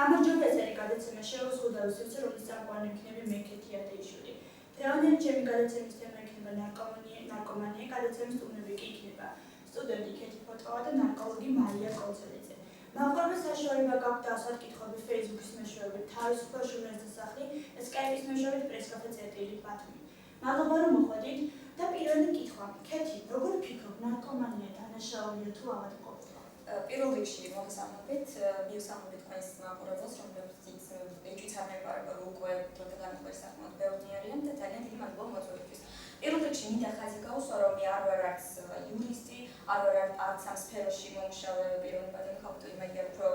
გამარჯობა ეს არის გადაცემა შევსხუდავ სივრცე, რომლის წამყვანი იქნება მე ქეთი ატეიშვილი. დღევანდელი ჩემი გადაცემის თემა იქნება ნარკომანია, გადაცემის სტუმრები კი იქნება სტუდენტი ქეთი ფოტოვა და ნარკოლოგი მარია კოლცელიძე. მაყურებელს საშუალება გაქვთ დასვათ კითხვები Facebook-ის მეშვეობით, თავისუფალ ჟურნალისტთა სახლი, Skype-ის მეშვეობით press-cafe-წერტილი ბათუმი. მადლობა რომ მოხვედით და პირველი კითხვა. ქეთი, როგორ ფიქრობ, ნარკომანია დანაშაულია თუ ავადმყოფობა? პირველ რიგში მოგესალმებით, მივსალმებით თქვენს მაყურებელს, რომლებიც ეჭვიცარნებარება რომ უკვე დროთა განმავლობაში საკმაოდ ბევრი არიან და ძალიან დიდი მადლობა მოწვევისთვის. პირველ რიგში მინდა ხაზი გაუსვა, რომ მე არ ვარ არც იურისტი, არ ვარ არც ამ სფეროში მომუშავე პიროვნებადი მხატვარი, მაგრამ უფრო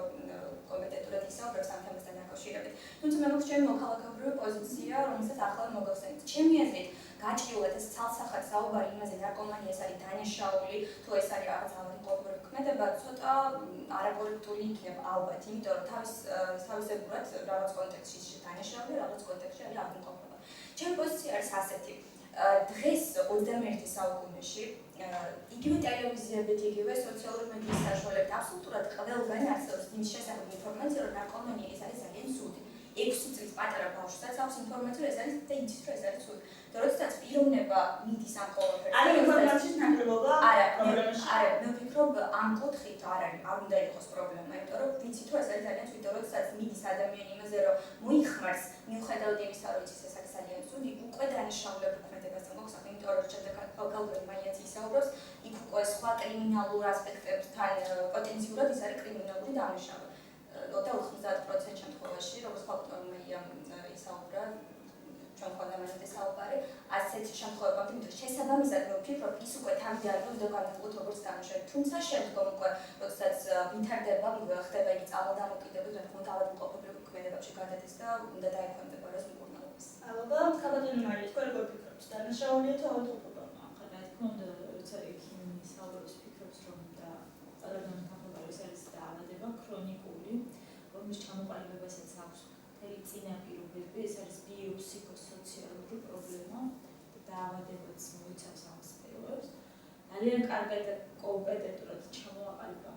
კომპეტენტურად ისაუბრებს ამ თემასთან დაკავშირებით. თუმცა მე მგონი ჩემი მოქალაქეობრივი პოზიცია, რომელსაც ახლა მოგახსენეთ. ჩემი აზრით, გაჭირულად ეს ცალსახად საუბარი იმაზე, ნარკომანია ეს არის დანაშაული, თუ ეს არის რაღაც ავადმყოფობრივი ქმედება, ცოტა არაკორექტული იქნება ალბათ, იმიტომ რომ თავისებურად რაღაც კონტექსტში დანაშაული, რაღაც კონტექსტში არის ავადმყოფობა. ჩემი პოზიცია არის ასეთი. დღეს 21 საუკუნეში იგივე ტელევიზიებით, იგივე სოციალური მედიის საშუალებით აბსოლუტურად ყველგან არსებობს იმის შესახებ ინფორმაცია, რომ ნარკომანია ეს არის ძალიან ცუდი. 6 წლის პატარა ბავშვსაც აქვს ინფორმაცია, ეს არის და იცის, რომ ეს არის ცუდი. და როდესაც პიროვნება მიდის ამ ყველაფერს. არის ინფორმაციის ნაკლებობა პრობლემაში. არა, მე ვფიქრობ ამ კუთხით არ უნდა იყოს პრობლემა, იმიტომ რომ ვიცით, რომ ეს არის ძალიან ცუდი. და როდესაც მიდის ადამიანი იმაზე, რომ მოიხმარს, მიუხედავად იმისა, რომ იცის ეს არის ძალიან ცუდი, უკვე დანაშაულებრივ ქმედებასთან მოხსნა, იმიტომ რომ შემდეგ კალკულირებული მაინც ისაუბრებს, იქ უკვე სხვა კრიმინალურ ასპექტებთან პოტენციურად ის არის კრიმინალური დანაშაული. 90% შემთხვევაში, როგორც ფაქტობრივია ისაუბრა, ჩვენ ხონდამენტზე საუბარი, ასეთ შემთხვევებში, იმიტომ შესაბამისად მე ვფიქრობ, ის უკვე თავიდან უნდა განვიხილოთ როგორც დანაშაული. თუმცა შემდგომ უკვე, როდესაც ვითარდება, ხდება იგი წარმოდამოკიდებული, რა თქმა უნდა, ავადმყოფობრივ ქმედებებში გადადის და უნდა დაექვემდებაროს მკურნალობას. ალბათ, ხაბატონი მარია, თქვენ როგორ ფიქრობთ, დანაშაულია თუ ავადმყოფობა? ახლა რა თქმა უნდა, როცა იქ საუბრობს ფიქრობს, რომ და ყველგან თანხმობა ეს არის დაავადება ქრონიკული, რომლის ჩამოყალიბებასაც აქვს მთელი წინა პირობები, ეს არის ბიოფსიქოსოციალური პრობლემა და დაავადებაც მოიცავს ამ სფეროებს. ძალიან კარგად და კომპეტენტურად ჩამოაყალიბა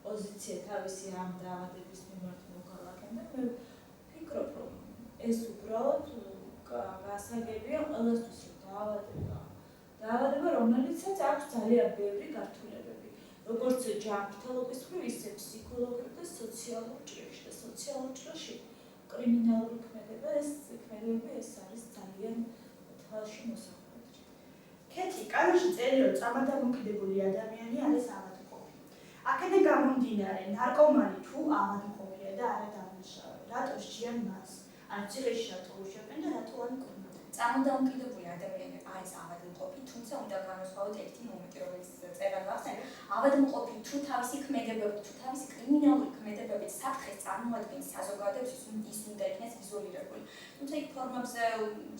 პოზიცია თავისი ამ დაავადების მიმართ მოქალაქემ და მე ვფიქრობ, რომ ეს უბრალოდ გასაგებია ყველასთვის, რომ დაავადება, რომელიცაც აქვს ძალიან ბევრი გართულებები, როგორც ჯანმრთელობის მხრივ, ისე ფსიქოლოგიურ და სოციალურ ჭრილში და სოციალურ ჭრილში კრიმინალური ქმედება, ეს არის ძალიან თვალში მოსახვედრი. ქეთი, კანონში წერია, რომ წარმოდამოკიდებული ადამიანი არის ავადმყოფი. აქედან გამომდინარე, ნარკომანი თუ ავადმყოფია და არა დანაშაული, რატო სჯიან მას? ან ციხეში რატო უშევენ და რატო არ მკურნალობენ? წარმოდამოკიდებული ადამიანი არის ავადმყოფი, თუმცა უნდა განვასხვაოთ ერთი მომენტი, რომელიც წერა გახსენე. ავადმყოფი თუ თავისი ქმედებებით, თუ თავისი კრიმინალური ქმედებებით საფრთხეს წარმოადგენს საზოგადოებას, ის უნდა იქნეს იზოლირებული. თუმცა იქ ფორმებზე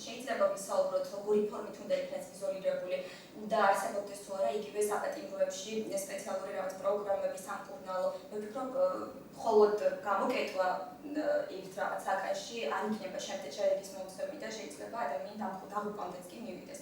შეიძლება ვისაუბროთ, როგორი ფორმით უნდა იქნეს იზოლირებული, უნდა არსებობდეს თუ არა იგივე საპატიმროებში სპეციალური რაღაც პროგრამები სამკურნალო. მე ვფიქრობ, მხოლოდ გამოკეტვა ერთ რაღაც საკანში არ იქნება შემდეგ შედეგის მომცემი და შეიძლება ადამიანი დაღუპვამდეც კი მივიდეს.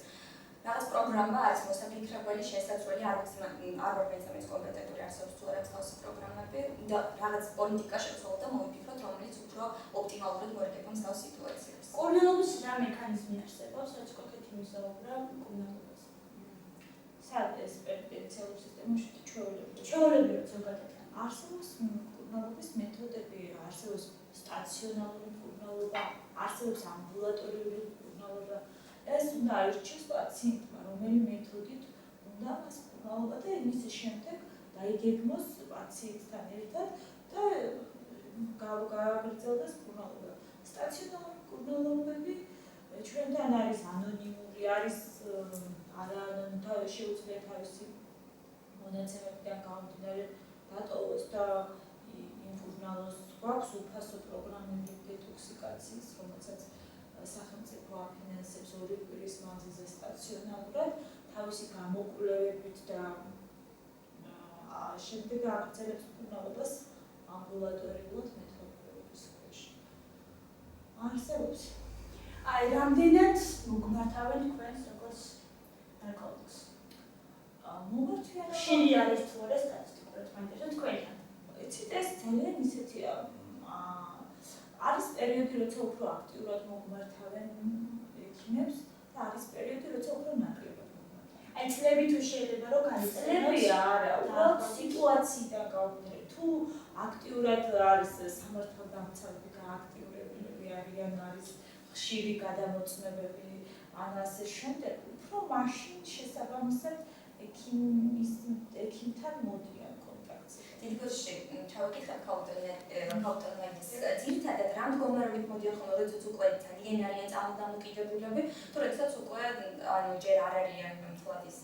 რაღაც პროგრამა არის მოსაფიქრებელი, შესაძლებელი, არ ვარ მეცემის კომპეტენტური არსებობს თუ არა თავისი პროგრამები და რაღაც პოლიტიკა შევცვალოთ და მოვიფიქროთ, რომელიც უფრო ოპტიმალურად მოერგება მსგავს სიტუაციებს. მკურნალობის რა მექანიზმი არსებობს, რაც კონკრეტულად მისაუბრა მკურნალობას? სად ეს პოტენციალურ სისტემაში ჩვეულებრივად ზოგადად არსებობს მკურნალობის მეთოდები, არსებობს სტაციონარული მკურნალობა, არსებობს ამბულატორიული მკურნალობა. ეს უნდა აირჩიოს პაციენტმა, რომელი მეთოდით უნდა მას მკურნალობა და იმის შემდეგ დაიგეგმოს პაციენტთან ერთად და გააგრძელდეს მკურნალობა. სტაციონარული მკურნალობები ჩვენთან არის ანონიმური, არის არაანონიმური, შეუძლია თავისი მონაცემებიდან გამომდინარე დატოვოს და იმკურნალოს. გვაქვს უფასო პროგრამები დეტოქსიკაციის, რომელსაც სახელმწიფო აფინანსებს 2 კვირის მანძილზე სტაციონარულად, თავისი გამოკვლევებით და შემდეგ აგრძელებს მკურნალობას ამბულატორიულად მეთოდების ქვეშ. არსებობს. აი, რამდენად მოგმართავენ თქვენს როგორც ნარკოლოგს? მოგმართავენ. ხშირი არის თუ არა სტატისტიკურად მაინტერესებს თქვენთან? იცით, ეს ძალიან ისეთია პერიოდი, როცა უფრო აქტიურად მოგმართავენ ექიმებს და არის პერიოდი, როცა უფრო ნაკლებად მოგმართავენ. აი წლები თუ შეიძლება რომ გაიწეროს. წლები არა, უბრალოდ სიტუაციიდან გამომდინარე. თუ აქტიურად არის სამართალდამცავები გააქტიურებულები არიან, არის ხშირი გადამოწმებები, ან ასე შემდეგ, უფრო მაშინ შესაბამისად ექიმთან მოდიან კონტაქტზე. დიდი გულში ჩავაკითხებ ქაუტონების ძირითადად რა მდგომარეობით მოდიან ხოლმე, როდესაც უკვე ძალიან არიან წარმოდამოკიდებულები, თუ როდესაც უკვე ჯერ არ არიან მთლად ის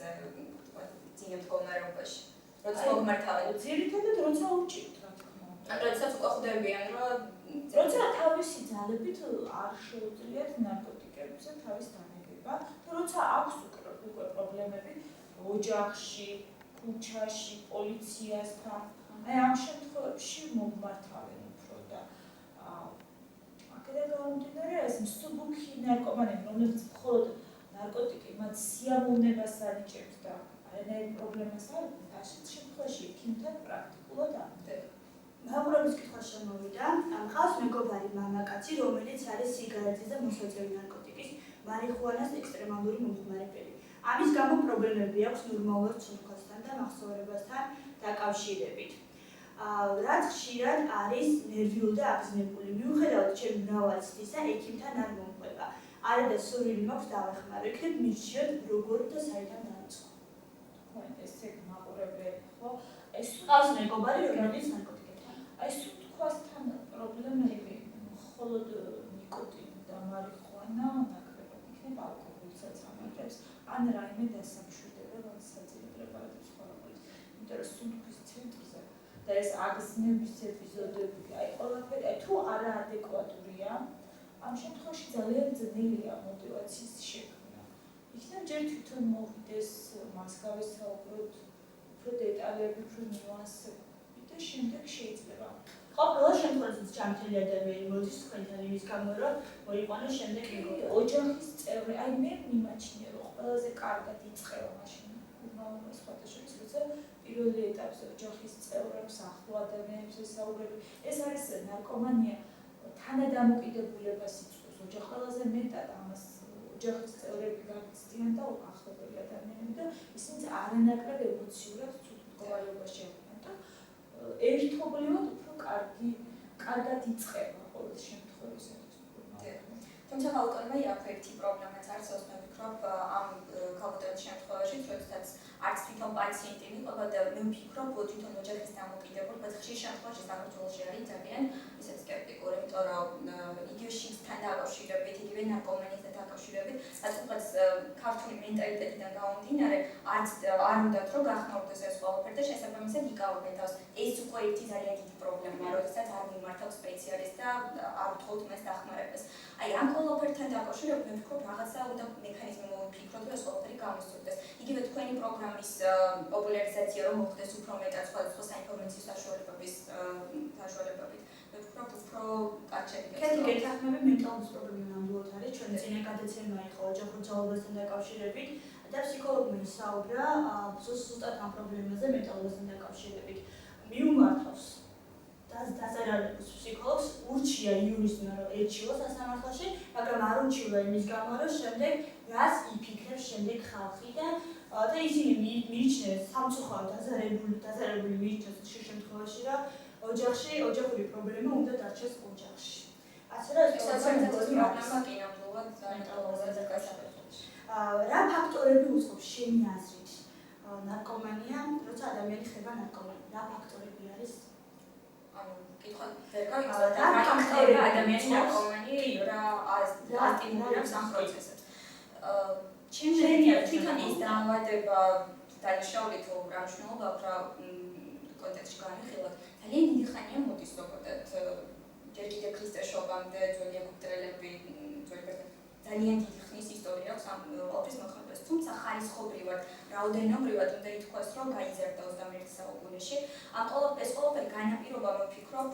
ძიმე მდგომარეობაში. როდესაც მოგმართავენ. ძირითადად როცა უჭირთ, რა თქმა უნდა. როდესაც უკვე ხვდებიან, რომ როცა თავისი ძალებით არ შეუძლიათ ნარკოტიკებზე თავის დანებება, და როცა აქვს უკვე პრობლემები ოჯახში, ქუჩაში, პოლიციასთან, აი ამ შემთხვევებში მოგმართავენ უფრო და აქედან გამომდინარე ეს მსუბუქი ნარკომანები, რომლებიც მხოლოდ ნარკოტიკი მათ სიამოვნებას ანიჭებს და არანაირ პრობლემას არ აქვს, ასეთ შემთხვევაში ექიმთან პრაქტიკულად ამდება. მეგობრების კითხვა შემოვიდა. მყავს მეგობარი მამაკაცი, რომელიც არის სიგარეტის და მოსაწევი ნარკოტიკის, მარიხუანას ექსტრემალური მომხმარებელი. ამის გამო პრობლემები აქვს ნორმალურ ცოცხალთან და მახსოვრებასთან დაკავშირებით. რაც ხშირად არის ნერვიული და აგზნებული. მიუხედავად ჩემი მრავალი ცდისა, ექიმთან არ მომყვება. არა და სურვილი მაქვს დავეხმარო. იქნებ მირჩიოთ როგორ და საიდან დაიწყო. ესე მაყურებელი ხო? ეს მყავს მეგობარი, რომელიც ნარკოტიკებთან. ეს თქვასთან პრობლემები მხოლოდ ნიკოტინი და მარიხუანა ნაკლებად იქნება ალკოჰოლსაც ამატებს. ან რაიმე დასამშვიდებელ ან საძილე პრეპარატებს ხარობებს. იმიტომ რომ სუნთქვის ცენტრზე და ეს აგზნების ეპიზოდები, აი ყველაფერი, აი თუ არაადეკვატურია, ამ შემთხვევაში ძალიან ძნელია мотиваციის შექმნა. იქნებ ჯერ თვითონ მოვიდეს, მას გავესაუბროთ, უფრო დეტალები, უფრო ნიუანსები და შემდეგ შეიძლება. ხო, ყველა შემთხვევაში ჯანმრთელი ადამიანი მოდის თქვენთან იმის გამო, რომ მოიყვანოს შემდეგ მეგობარი. ოჯახის წევრი, აი მე მიმაჩნია, რომ ყველაზე კარგად იწყება მაშინ ურმაურის ფოტოშოპის, როცა პირველი ეტაპზე ოჯახის წევრებს, ახლო ადამიანებს ესაუბრები. ეს არის ნარკომანია, თანადამოკიდებულებას იწვევს ოჯახს ყველაზე მეტად ამას ოჯახის წევრები გაგცდიან და ახლობელი ადამიანები და ისინიც არანაკლებ ემოციურად ცუდ მდგომარეობაში არიან და ერთობლივად უფრო კარგად იწყება ყოველ შემთხვევაში. თუმცა ქაუტონმა აქ ერთი პრობლემაც არსებობს, მე ვფიქრობ ამ ქაუტონის შემთხვევაში, როდესაც არც თვითონ პაციენტი მიყვება და მე ვფიქრობ, რომ თვითონ ოჯახის დამოკიდებული, բայց ხშირ შემთხვევაში საქართველოში არის ძალიან ისეთ სკეპტიკური, იმიტომ რომ იგივე შიდთან დაკავშირებით, იგივე ნარკომანიასთან დაკავშირებით, სადღაც ქართული მენტალიტეტიდან გამომდინარე, არ უნდათ რომ გახმაურდეს ეს ყველაფერი და შესაბამისად იკავებენ თავს. ეს უკვე ერთი ძალიან დიდი პრობლემაა, როდესაც არ მიმართავთ სპეციალისტს და არ უთხოვთ მას დახმარებას. აი ამ ყველაფერთან დაკავშირებით მე ვფიქრობ, რაღაცა უნდა მექანიზმი მოვიფიქროთ, რომ ეს ყველაფერი გამოსწორდეს. იგივე თქვენი პროგრამის პოპულარიზაცია რომ მოხდეს უფრო მეტად სხვადასხვა საინფორმაციო საშუალებების საშუალებებით. მე ვფიქრობ, უფრო კარგ შედეგებს. კეთილი გეთანხმები მენტალურ პრობლემა ნამდვილად არის. ჩვენი წინა გადაცემა იყო ოჯახურ ძალობასთან დაკავშირებით და ფსიქოლოგმა ისაუბრა ზუსტად ამ პრობლემაზე მენტალურთან დაკავშირებით. მიუმართავს დაზარალებულს ფსიქოლოგს, ურჩია იურისტმა რომ ერჩიოს სასამართლოში, მაგრამ არ ურჩილა იმის გამო, რომ შემდეგ რას იფიქრებს შემდეგ ხალხი და ისინი მიიჩნევენ სამწუხაროდ დაზარებული მიიჩნევს ხშირ შემთხვევაში, რომ ოჯახური პრობლემა უნდა დარჩეს ოჯახში. ასე რომ ეს პრობლემა კი ნამდვილად მენტალურად გასაკეთებს. რა ფაქტორები უწყობს შენი აზრით ნარკომანია, როცა ადამიანი ხდება ნარკომანი? რა ფაქტორები არის? კითხვა ვერ გავიგზავნე, რა ფაქტორები ადამიანის ნარკომანი რა ატიმულებს ამ პროცესებს. ჩემი თვითონ ის დაავადება დანიშნული თუ რა მნიშვნელობა აქვს რა კონტექსტში განხილვათ. ძალიან დიდი ხანია მოდის ზოგადად ჯერ კიდევ ქრისტეშობამდე ძველი ეგვიპტელები, ძალიან დიდი ხნის ისტორია აქვს ამ ყოვლის მოხდეს, თუმცა ხარისხობრივად, რაოდენობრივად უნდა ითქვას, რომ გაიზარდა 21 საუკუნეში. ეს ყველაფერი განაპირობა, მე ვფიქრობ,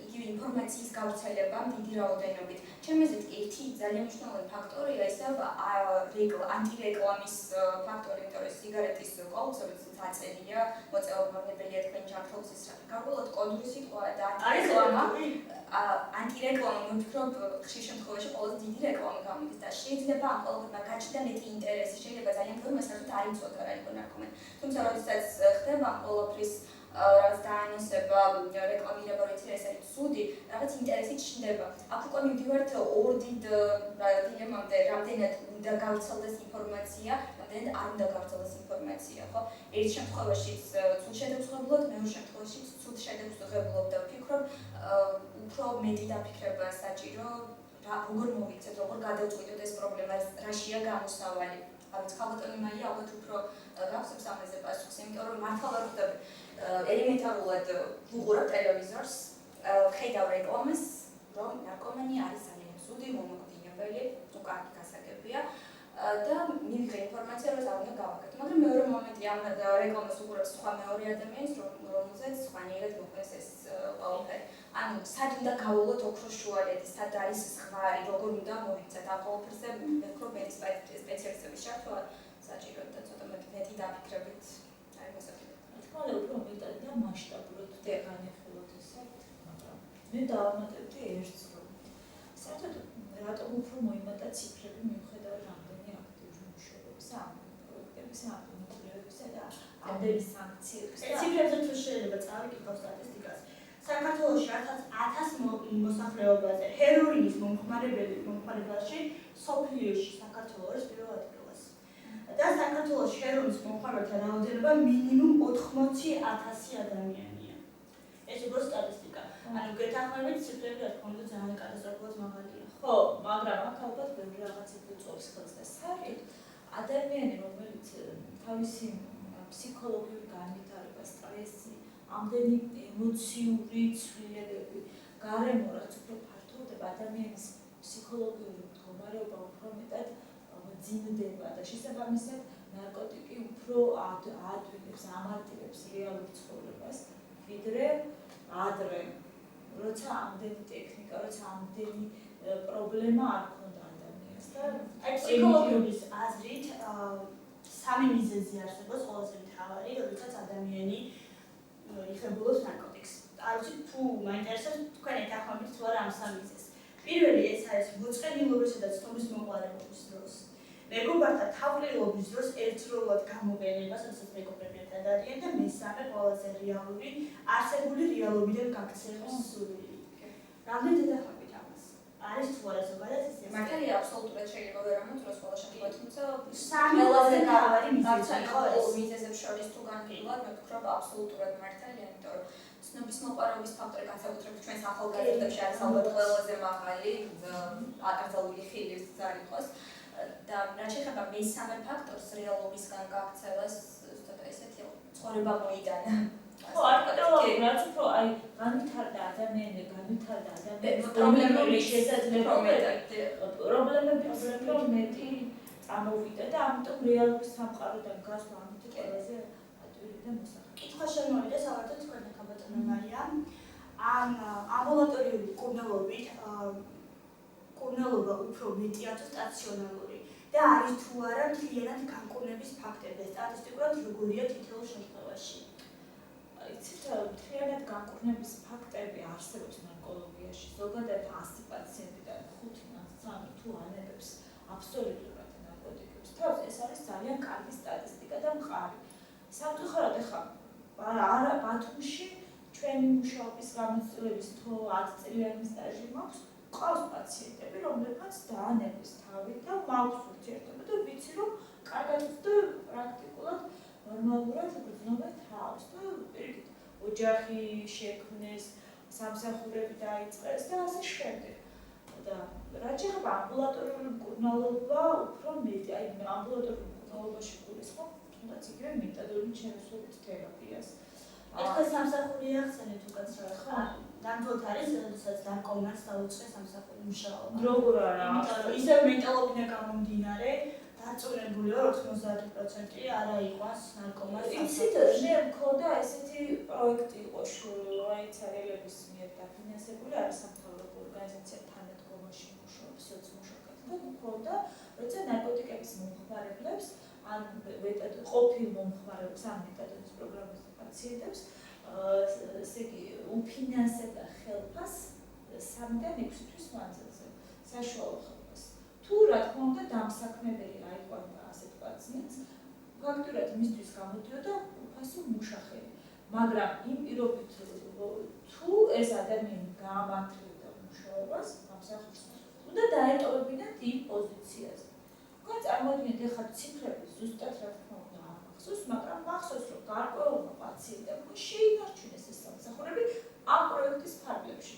იგივე ინფორმაციის გავრცელებამ დიდი რაოდენობით. ჩემი აზრით, ერთი ძალიან მნიშვნელოვანი ფაქტორია ისევ ანტირეკლამის ფაქტორი, იმიტომ რომ სიგარეტის კოლოფსებიც აწელია, მოწეობამდებელია თქვენ ჯანმრთელობის გარკვეულად კოდური სიტყვა და ანტირეკლამა ანტირეკლამა ვფიქრობ ხშირ შემთხვევაში ყველაზე დიდი რეკლამა გამოდის და შეიძლება ამ ყველაფერმა გაჩნდა მეტი ინტერესი, შეიძლება ძალიან ბევრი მასალა არ იცოდა რა იყო ნარკომანი. თუმცა როდესაც ხდება ამ ყველაფრის რაც დაანონსება, რეკლამირება, რომ ეს არის ცუდი, რაღაც ინტერესი ჩნდება. აქ უკვე მივდივართ ორ დიდ დილემამდე, რამდენად უნდა გავრცელდეს ინფორმაცია, რამდენად არ უნდა გავრცელდეს ინფორმაცია, ხო? ერთ შემთხვევაში ცუდ შედეგს ვღებულობ, მეორე შემთხვევაში ცუდ შედეგს ვღებულობ და ვფიქრობ, უფრო მეტი დაფიქრება საჭირო, როგორ მოვიქცეთ, როგორ გადავწყვიტოთ ეს პრობლემა, რაშია გამოსავალი. არის ხალხატონი მაია ალბათ უფრო გავსებს ამაზე პასუხს, იმიტომ რომ მართლა ვერ ხვდები ელემენტარულად ვუყურებ ტელევიზორს, ვხედავ რეკლამას, რომ ნარკომანი არის ძალიან ცუდი, მომაკვდინებელი, უკანი გასაგებია და მივიღე ინფორმაცია, რომ არ უნდა გავაკეთო. მაგრამ მეორე მომენტი ამ რეკლამას უყურებს სხვა მეორე ადამიანს, რომელზეც სხვანაირად მოხდეს ეს ყველაფერი. ანუ სად უნდა გავუვლოთ ოქროს შუალედი, სად არის ზღვარი, როგორ უნდა მოვიქცეთ ამ ყველაფერზე, მე ვფიქრობ მეტი სპეციალისტების ჩართვა საჭიროა და ცოტა მეტი დაფიქრებით არის მოსაძლებელი. თქმა უნდა, უფრო მეტად და მასშტაბურად განეხილოთ ესე, მაგრამ მე დავამატებდი ერთს, რომ საერთოდ რატომ უფრო მოიმატა ციფრები მიუხედავად რამდენი აქტიური მუშაობისა, ამ პროექტებისა, ამ მონაცემებისა და ამდენი სანქციებისა. ციფრებზე თუ შეიძლება წავიკითხავ სტატისტიკას. საქართველოში 1000 მოსახლეობაზე ჰეროინის მომხმარებელში სოფლიოში საქართველოს არის პირველ ადგილას. და საქართველოში ჰეროინის მომხმარებელთა რაოდენობა მინიმუმ 80,000 ადამიანია. ეს იყო სტატისტიკა. ანუ გეთანხმებით ციფრები რა თქმა უნდა ძალიან კატასტროფულად მაღალია. ხო, მაგრამ აქ ალბათ ბევრი რაღაცები უწყობს ხელს და საერთოდ ადამიანი, რომელიც თავისი ფსიქოლოგიური განვითარება, სტრესი, ამდენი ემოციური ცვლილებები, გარემო რაც უფრო ფართოვდება, ადამიანის ფსიქოლოგიური მდგომარეობა უფრო მეტად მძიმდება და შესაბამისად ნარკოტიკი უფრო აადვილებს, ამარტივებს რეალურ ცხოვრებას, ვიდრე ადრე, როცა ამდენი ტექნიკა, როცა ამდენი პრობლემა არ ქონდა ადამიანს და აი ფსიქოლოგიის აზრით სამი მიზეზი არსებობს ყველაზე მთავარი, როდესაც ადამიანი იხებულობს ნარკოტიკს. არ ვიცი თუ მაინტერესებს თქვენ ეთანხმებით თუ არა ამ სამ მიზეზს. პირველი ეს არის მოწყენილობისა და ცნობის მოყარების დროს. მეგობრთა თავყრილობის დროს ერთდროულად გამოყენება, სადაც მეგობრები ერთად არიან და მესამე ყველაზე რეალური, არსებული რეალობიდან გაქცევის სურვილი. რამდენად ეთანხმებით ამას? არის თუ არა ზოგადად ისე? მართალია აბსოლუტურად შეიძლება ვერ ამოწუროს ყველა შემთხვევაში, თუმცა ყველაზე მთავარი მიზეზი იყო ეს. მიზეზებს შორის თუ განვიხილოთ, მე ვფიქრობ აბსოლუტურად მართალია, იმიტომ რომ ცნობის მოყარების ფაქტორი განსაკუთრებით ჩვენს ახალგაზრდებში არის ალბათ ყველაზე მაღალი, აკრძალული ხილის არ იყოს. და რაც შეეხება მესამე ფაქტორს, რეალობისგან გაქცევას, ზუსტად ესეთი ცხოვრება მოიტანა. ხო, არ პატარა, რაც უფრო აი განვითარდა ადამიანის პრობლემები შესაძლებელია. პრობლემები უფრო მეტი წამოვიდა და ამიტომ რეალობის სამყაროდან გასვლა ამით ყველაზე ადვილი და მოსახერხებელი. კითხვა შემოვიდა საბატონო თქვენ ხალხატონო მარია. ამ ამბულატორიული კურნალობა უფრო მეტია თუ სტაციონარული და არის თუ არა მთლიანად განკურნების ფაქტები და სტატისტიკურად როგორია თითოეულ შემთხვევაში? იცით, მთლიანად განკურნების ფაქტები არსებობს ნარკოლოგიაში. ზოგადად 100 პაციენტიდან 5-3 თუ ანებებს აბსოლუტურად ნარკოტიკებს. თავს ეს არის ძალიან კარგი სტატისტიკა და მყარი. სამწუხაროდ ახლა არა ბათუმში ჩვენი მუშაობის გამოცდილების თუ 10 წლიანი სტაჟი მაქვს, ყავს პაციენტები, რომლებმაც დაანებეს თავი და მაქვს ურთიერთობა და ვიცი, რომ კარგად და პრაქტიკულად ნორმალურად გრძნობენ თავს და პირიქით ოჯახი შექმნეს, სამსახურები დაიწყეს და ასე შემდეგ. და რაც შეეხება ამბულატორიული მკურნალობა, უფრო მეტი, აი ამბულატორიულ მკურნალობაში გულისხმობ, თუნდაც იგივე მეტადონის შემოსვლით თერაპიას. ეხლა სამსახური ახსენეთ უკაც რა ხო? ნამდვილად არის, როდესაც ნარკომანს დაუწყეს სამსახური მუშაობა. როგორ არა? იმიტომ რომ ისევ მენტალობიდან გამომდინარე, დარწმუნებულია 90% არა იყვანს ნარკომანს. იცით, მე მქონდა ესეთი პროექტი იყო შრაიცარელების მიერ დაფინანსებული, არის სამთავრობო ორგანიზაცია თანადგომაში მუშაობს, სოციმუშაკად და მქონდა, როცა ნარკოტიკების მომხმარებლებს, ან ყოფილ მომხმარებლებს, ან მეტადონის პროგრამის პაციენტებს, ესე იგი, უფინანსებდა ხელფას 3-დან 6 თვის მანძილზე საშუალო ხმას. თუ რა თქმა უნდა დამსაქმებელი აიყვანდა ასე ვთქვათ ზიანს, ფაქტურად მისთვის გამოდიოდა უფასო მუშახელი. მაგრამ იმ პირობით თუ ეს ადამიანი გაამართლებდა მუშაობას დამსახურს, უნდა დაეტოვებინათ იმ პოზიციაზე. თქვენ წარმოიდგინეთ ახლა ციფრები ზუსტად რა თქმა უნდა არ მახსოვს, მაგრამ მახსოვს რომ გარკვეულმა პაციენტებმა შეინარჩუნეს ეს სამსახურები ამ პროექტის ფარგლებში.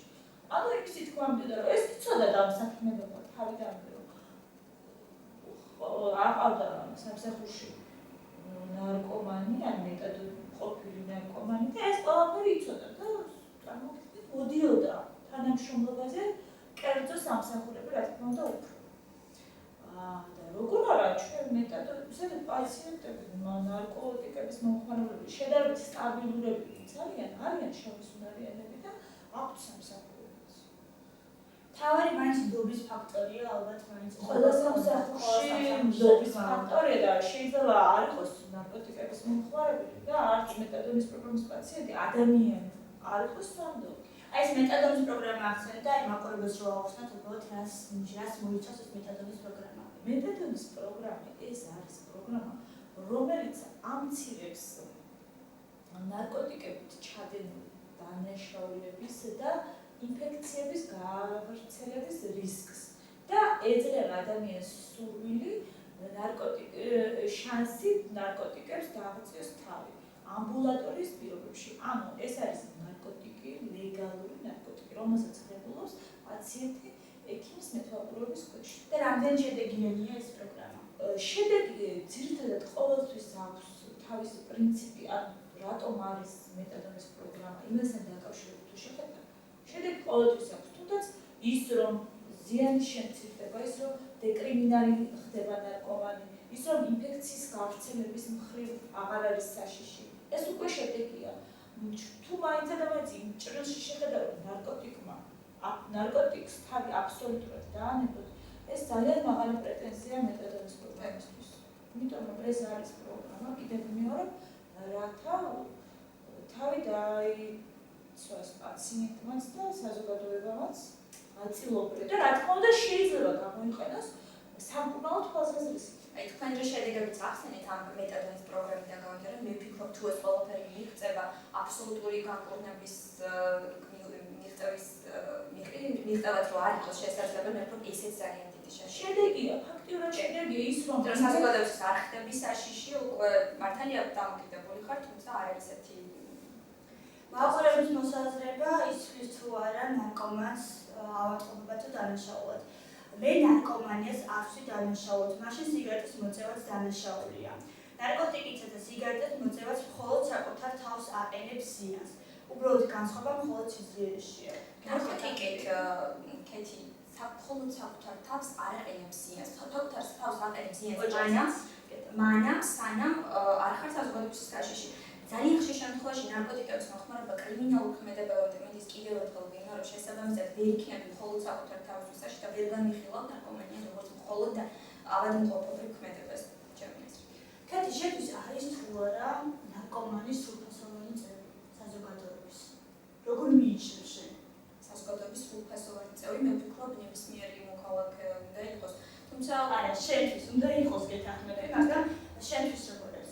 ანუ იმის თქმა უნდა რომ ეს ცოტა დამსაქმებელია თავიდან რომ აყავდა სამსახურში ნარკომანი, ან მეტად ყოფილი ნარკომანი და ეს ყველაფერი იცოდა და წარმოგიდგენთ მოდიოდა თანამშრომლობაზე კერძო სამსახურები რა თქმა უნდა უფრო. და როგორ არა ჩვენ მეტად ისეთი პაციენტები ნარკოტიკების მომხმარებლები შედარებით სტაბილურები არიან შემოსუნარიანები და აქვთ სამსახურებიც. თავარი მაინც ნდობის ფაქტორია ალბათ მაინც ყველა სამსახურში ნდობის ფაქტორია და შეიძლება არ იყოს ნარკოტიკების მომხმარებელი და არც მეტადონის პროგრამის პაციენტი ადამიანი არ იყოს სამდობი. აი ეს მეტადონის პროგრამა ახსენეთ და აი მაყურებელს რო აუხსნათ უბრალოდ რას მოიცავს ეს მეტადონის პროგრამა. მეტადონის პროგრამა ეს არის პროგრამა, რომელიც ამცირებს ნარკოტიკებით ჩადენილი დანაშაულების და ინფექციების გავრცელების რისკს და ეძლევა ადამიანს სურვილი შანსი ნარკოტიკებს დააღწიოს თავი ამბულატორიის პირობებში. ანუ ეს არის ნარკოტიკი, ლეგალური ნარკოტიკი, რომელსაც ღებულობს პაციენტი ექიმის მეთვალყურეობის ქვეშ. და რამდენი შედეგიანია ეს პროგრამა? შედეგი ძირითადად ყოველთვის აქვს თავისი პრინციპი, ანუ რატომ არის მეტადონის პროგრამა, იმასთან დაკავშირებით თუ შეხედავთ. შედეგი ყოველთვის აქვს, თუნდაც ის რომ ზიანი შემცირდება, ის რომ დეკრიმინალი ხდება ნარკომანი, ის რომ ინფექციის გავრცელების მხრივ აღარ არის საშიში. ეს უკვე შედეგია. თუ მაინც და მაინც იმ ჭრილში შეხედავთ ნარკოტიკს თავი აბსოლუტურად დაანებოთ, ეს ძალიან მაღალი პრეტენზია მეტადონის პროგრამისთვის. იმიტომ რომ ეს არის პროგრამა, კიდევ მეორე, რათა თავი დაიცვას პაციენტმაც და საზოგადოებამაც აწილობრივ და რა თქმა უნდა შეიძლება გამოიყენოს სამკურნალო თვალსაზრისით. აი თქვენ რა შედეგებიც ახსენეთ ამ მეტადონის პროგრამიდან გამომდინარე, მე ვფიქრობ თუ ეს ყველაფერი მიღწევა აბსოლუტური განკურნების მიღწევაც რო არ იყოს შესაძლებელი, მე ვფიქრობ ესეც ძალიან დიდი შედეგია. ფაქტიურად შედეგია ის რომ საზოგადოების არ ხდების საშიში უკვე მართალია დამოკიდებული ხარ, თუმცა არ არის ესეთი მაყურებლის მოსაზრება იცვლის თუ არა ნარკომანს ავადმყოფობა თუ დანაშაულად. მე ნარკომანიას არ ვსვი დანაშაულად, მაშინ სიგარეტის მოწევაც დანაშაულია. ნარკოტიკისა და სიგარეტის მოწევაც მხოლოდ საკუთარ თავს აყენებს ზიანს. უბრალოდ განსხვავება მხოლოდ სიძლიერეშია. ნარკოტიკით კეთი მხოლოდ საკუთარ თავს არ აყენებს ზიანს. საკუთარ თავს აყენებს ზიანს მანამ სანამ არ ხარ საზოგადოების საშიში. ძალიან ხშირ შემთხვევაში ნარკოტიკების მოხმარება კრიმინალურ ქმედებებამდე მიდის კიდევ ერთხელ ვინმე რომ შესაბამისად ვერ იქნები მხოლოდ საკუთარ თავის საშიში და ვერ განიხილავ ნარკომანიას როგორც მხოლოდ ავადმყოფობრივ ქმედებას ჩემი აზრით. კეთი შეთვის არის თუ არა ნარკომანის სრულფასოვანი წევრი საზოგადოების. როგორ მიიჩნევ შენ? საზოგადოების სრულფასოვანი წევრი მე ვფიქრობ ნებისმიერი მოქალაქე უნდა იყოს. თუმცა არა, შენთვის უნდა იყოს გეთანხმები, მაგრამ შენთვის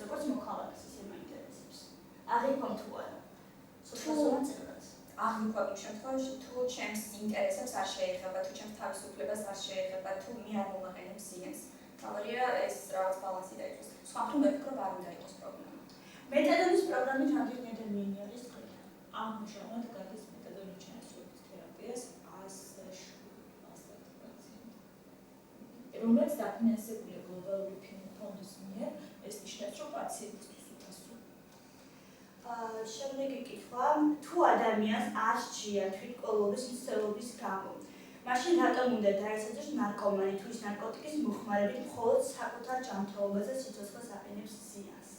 როგორც მოქალაქეს ისე მაინტერესებს. აღიქვამ თუ არა? სრულფასოვანი წევრად. აღიქვამ იმ შემთხვევაში თუ ჩემს ინტერესებს არ შეეხება, თუ ჩემს თავისუფლებას არ შეეხება, თუ მე არ მომაყენებ ზიანს. თავარია ეს რაღაც ბალანსი დაიწყოს. სხვა მხრივ მე ვფიქრობ არ უნდა იყოს პრობლემა. მეტადონის პროგრამით რამდენი ადამიანი არის დღეიდან? ამჟამად გადის მეტადონის ჩანაცვლების თერაპიას 107 პაციენტი. რომელიც დაფინანსებულია გლობალური ფონდის მიერ, ეს ნიშნავს, რომ პაციენტისთვის უფასოა. შემდეგი კითხვა, თუ ადამიანს არ სჭირია თვითმკვლელობის მცდელობის გამო, მაშინ რატომ უნდა დაესაჯოს ნარკომანი თუ ის ნარკოტიკის მოხმარებით მხოლოდ საკუთარ ჯანმრთელობაზე სიცოცხლეს აყენებს ზიანს?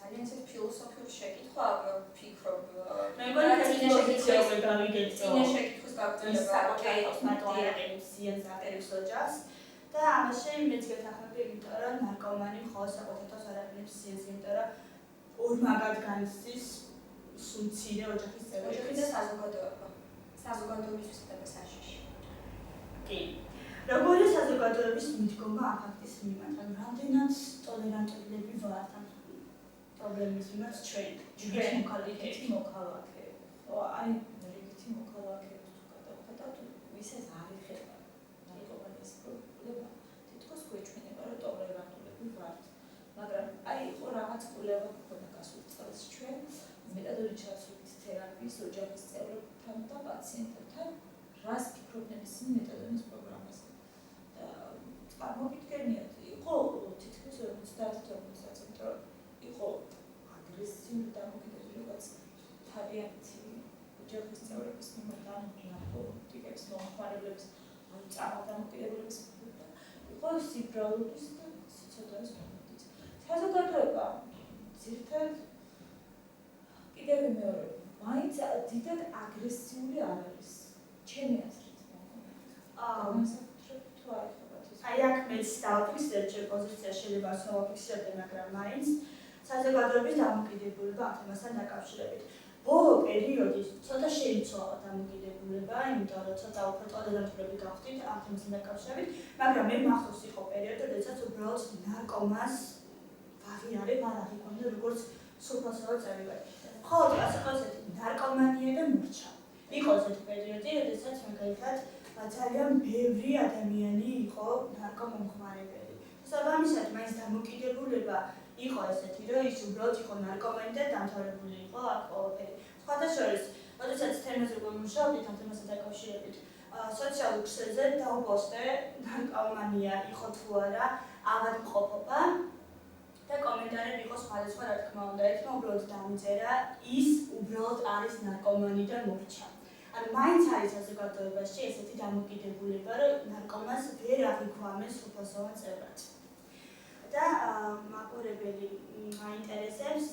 ძალიან ისეთი ფილოსოფიური შეკითხვა ვფიქრობ. მე მგონი წინა შეკითხვის გაგვიწყდება ზიანს აყენებს ოჯახს და ამაში მეც გეთანხმები, იმიტომ რომ ნარკომანი მხოლოდ საკუთარ თავს არ აყენებს ზიანს, იმიტომ რომ ორმაგად განიცდის სულ მცირე ოჯახის წევრები და საზოგადოება. საზოგადოებისთვის და საშიში. კი. როგორია საზოგადოების მიდგომა ამ ფაქტის მიმართ? ანუ რამდენად ტოლერანტულები ვართ ამ პრობლემის მიმართ ჩვენ რიგითი მოქალაქეები. ხო, აი რიგითი მოქალაქეებს თუ გადავხედავთ, ვისაც არ ეხება ნარკომანიის პრობლემა, თითქოს გვეჩვენება, რომ ტოლერანტულები ვართ. მაგრამ აი იყო რაღაც კვლევა გქონდა გასულ წელს ჩვენ მეტადონის ჩაცვლით თერაპიის ოჯახის წევრებთან და პაციენტებთან რას ფიქრობდნენ ისინი მეტადონის პროგრამაზე. და წარმოგიდგენიათ, იყო თითქმის 50-50%, იყო აგრესიული დამოკიდებულებაც თავიანთი ოჯახის წევრების მიმართ ან ნარკოტიკების მომხმარებლების ან წამალ დამოკიდებულების მიმართ. იყო სიბრალუდის და სიცოცხლის მომენტიც. საზოგადოება ძირითადად კიდევ მეორე, მაინც დიდად აგრესიული არ არის. ჩემი აზრით. განსაკუთრებით თუ არ ეხებათ ეს. აი აქ მეც დავაფიქსირებ ჩემ პოზიციაში შეიძლება ასე ვაფიქსირებდე, მაგრამ მაინც საზოგადოების დამოკიდებულება ამ თემასთან დაკავშირებით. ბოლო პერიოდის ცოტა შეიცვალა დამოკიდებულება, იმიტომ რომ ცოტა უფრო ტოლერანტულები გავხდით ამ თემასთან დაკავშირებით, მაგრამ მე მახსოვს იყო პერიოდი, როდესაც უბრალოდ ნარკომანს ვაღიარებ არ აღიქვამდა როგორც სრულფასოვან წევრი. მხოლოდ ასე ყავსეთ ნარკომანია და მურჩა. იყო ესეთი პერიოდი, როდესაც მაგალითად ძალიან ბევრი ადამიანი იყო ნარკომომხმარებელი. საბამისად, მაინც დამოკიდებულება იყო ესეთი, რომ ის უბრალოდ იყო ნარკომანი და დამთავრებული იყო აქ ყველაფერი. სხვათა შორის, როდესაც თემაზე ვიმუშავდით ამ თემასთან დაკავშირებით, სოციალურ ქსელზე დავპოსტე ნარკომანია იყო თუ არა ავადმყოფობა და კომენტარები იყო სხვადასხვა, რა თქმა უნდა, ერთმა უბრალოდ დამიწერა, ის უბრალოდ არის ნარკომანი და მორჩა. ანუ მაინც არის საზოგადოებაში ესეთი დამოკიდებულება, რომ ნარკომანს ვერ აღიქვამენ სრულფასოვან წევრად. და მაყურებელი მაინტერესებს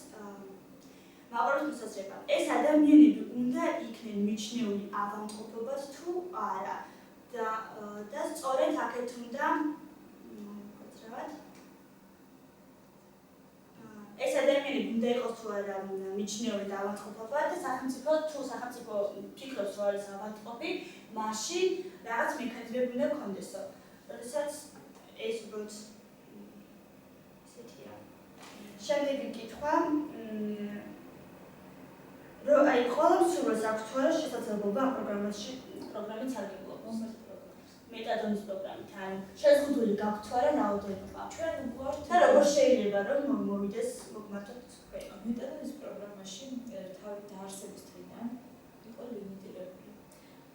მაყურებლის მოსაზრება. ეს ადამიანები უნდა იქნენ მიჩნეული ავადმყოფობად თუ არა. და სწორედ აქეთ უნდა ეს ადამიანები უნდა იყოს თუ არა მიჩნეული და ავადმყოფობად და სახელმწიფო თუ სახელმწიფო ფიქრობს რომ არის ავადმყოფი, მაშინ რაღაც მექანიზმები უნდა გქონდესო. როდესაც ეს უბრალოდ ესეთია. შემდეგი კითხვა რომ აი ხოლმე სურს აქვს თუ არა შესაძლებლობა ამ პროგრამით სარგებლობა. მეტადონის პროგრამით ან შეზღუდული გაქვთ თუ არა რაოდენობა. ჩვენ გვართ და როგორ შეიძლება რომ მოვიდეს მოგმართოთ თქვენ. მეტადონის პროგრამაში თავი დაარსების დღიდან იყო ლიმიტირებული.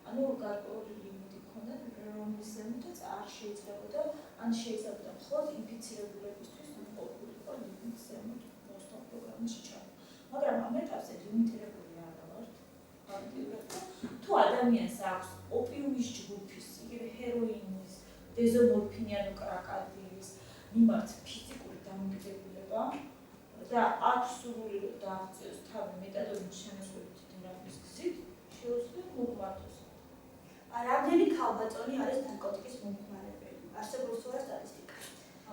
ანუ გარკვეული ლიმიტი ჰქონდა, რომლის ზემოთაც არ შეიძლებოდა, ან შეიძლებოდა მხოლოდ ინფიცირებულებისთვის ყოფილიყო ლიმიტი ზემოთ მოსთან პროგრამაში ჩავა. მაგრამ ამ ეტაპზე ლიმიტირებული არ ვართ. თუ ადამიანს აქვს ოპიუმის ჯგუფის, იგივე ჰეროინის, დეზომორფინიანო კრაკადილის მიმართ ფიზიკური დამოკიდებულება და აქვს სურვილი რომ დააღწიოს თავი მეტადონის შემოსვლით თერაპიის გზით, შეუძლია მოგმართოს. რამდენი ქალბატონი არის ნარკოტიკის მომხმარებელი? არსებობს თუ არა სტატისტიკა?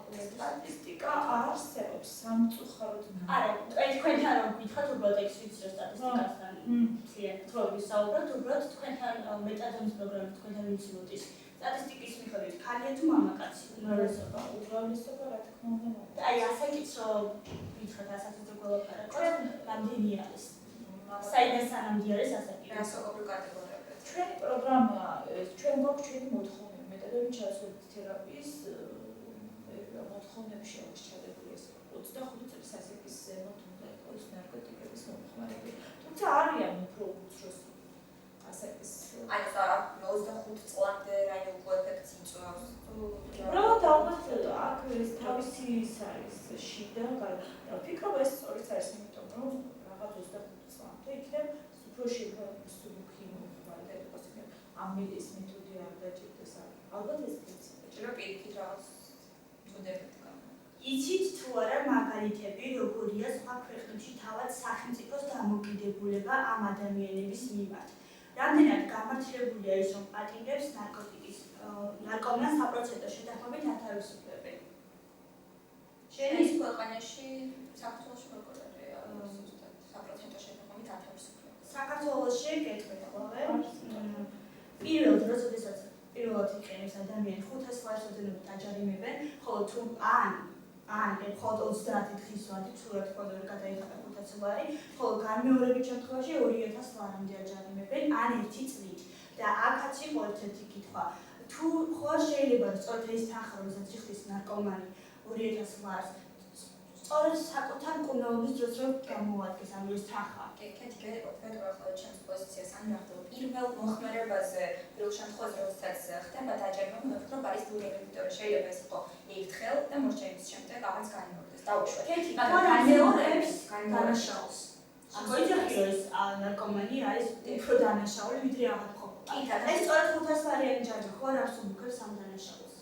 სტატისტიკა არსებობს სამწუხაროდ. არა, აი თქვენთან რომ გითხრათ უბრალოდ ეს ვიცი რომ სტატისტიკასთან მთლიანად რო ვისაუბროთ, უბრალოდ თქვენთან მეტადონის პროგრამით თქვენთან ვიცილოთ სტატისტიკის მიხედვით ქალია თუ მამაკაცი? უმრავლესობა რა თქმა უნდა. აი ასაკიც რომ გითხრათ ასაკის ყველაფერი, რამდენი არის? საიდან სანამდე არის ასაკი? რასოყოფილ კატეგორიებში. ჩვენი პროგრამა, ჩვენ გვაქვს ჩვენი მოთხოვნები მეტადონის ჩასვლით თერაპიის მოთხოვნებში აქვს ჩადებული ეს 25 წლის ასაკის ზემოთ უნდა იყოს ნარკოტიკების მომხმარებელი. თუმცა არიან უფრო უძროსი ასაკის. აი ეს 25 წლამდე რაიმე უკვე ეფექტი იწვევს. უბრალოდ ალბათ აქ ეს თავისი ის არის შიდა, ვფიქრობ ეს სწორიც არის, იმიტომ რომ რაღაც 25 წლამდე იქნებ უფრო სუბუქი მომხმარებელი იყოს, ამ მედიის მეთოდი არ დაჭირდეს. ალბათ ეს პრინციპი. ჭირო პირიქით რაღაც წუდებები განა. იცით თუ არა მაგალითები, როგორია სხვა ქვეყნებში თავად სახელმწიფოს დამოკიდებულება ამ ადამიანების მიმართ? რამდენად გამართლებულია ის, რომ პატიმრებს ნარკომანს საპროცენტო შეთანხმებით ათავისუფლებენ? შენის ქვეყანაში საქართველოში როგორ არის საპროცენტო შეთანხმებით ათავისუფლება? საქართველოში გეტყვით ხოლმე ადამიანი 500 ლარს ოდენობით აჯარიმებენ, ხოლო თუ ან მხოლოდ 30 დღის ვადით სურათი ფონდური გადაიხადა 500 ლარი, ხოლო განმეორებით შემთხვევაში 2000 ლარამდე აჯარიმებენ ან 1 წლით. და აქაც იყო ერთ-ერთი კითხვა. თუ ხო შეიძლება სწორედ ეს თანხა, რომელსაც იხდის ნარკომანი 2000 ლარს, სწორედ საკუთარ მკურნალობის დროს რომ გამოადგეს, ანუ ეს თანხა. კეთი გეტყვი ახლა ჩემს პოზიციას ან ნახავ პირველ მოხმარებაზე პირველ შემთხვევაში როდესაც ხდება დაჯერება ვფიქრობ არის დურები იმიტომ რომ შეიძლება ეს იყო ერთხელ და მოსჯენის შემდეგ აღარც განმეორდეს დაუშვათ კეთი განმეორებს დანაშაულს აგოიძახიო ეს ნარკომანი არის უფრო დანაშაული ვიდრე აღარ ყოფილა ეს სწორედ 500 ლარიანი ჯარი ხო არ არსებობს ამ დანაშაულს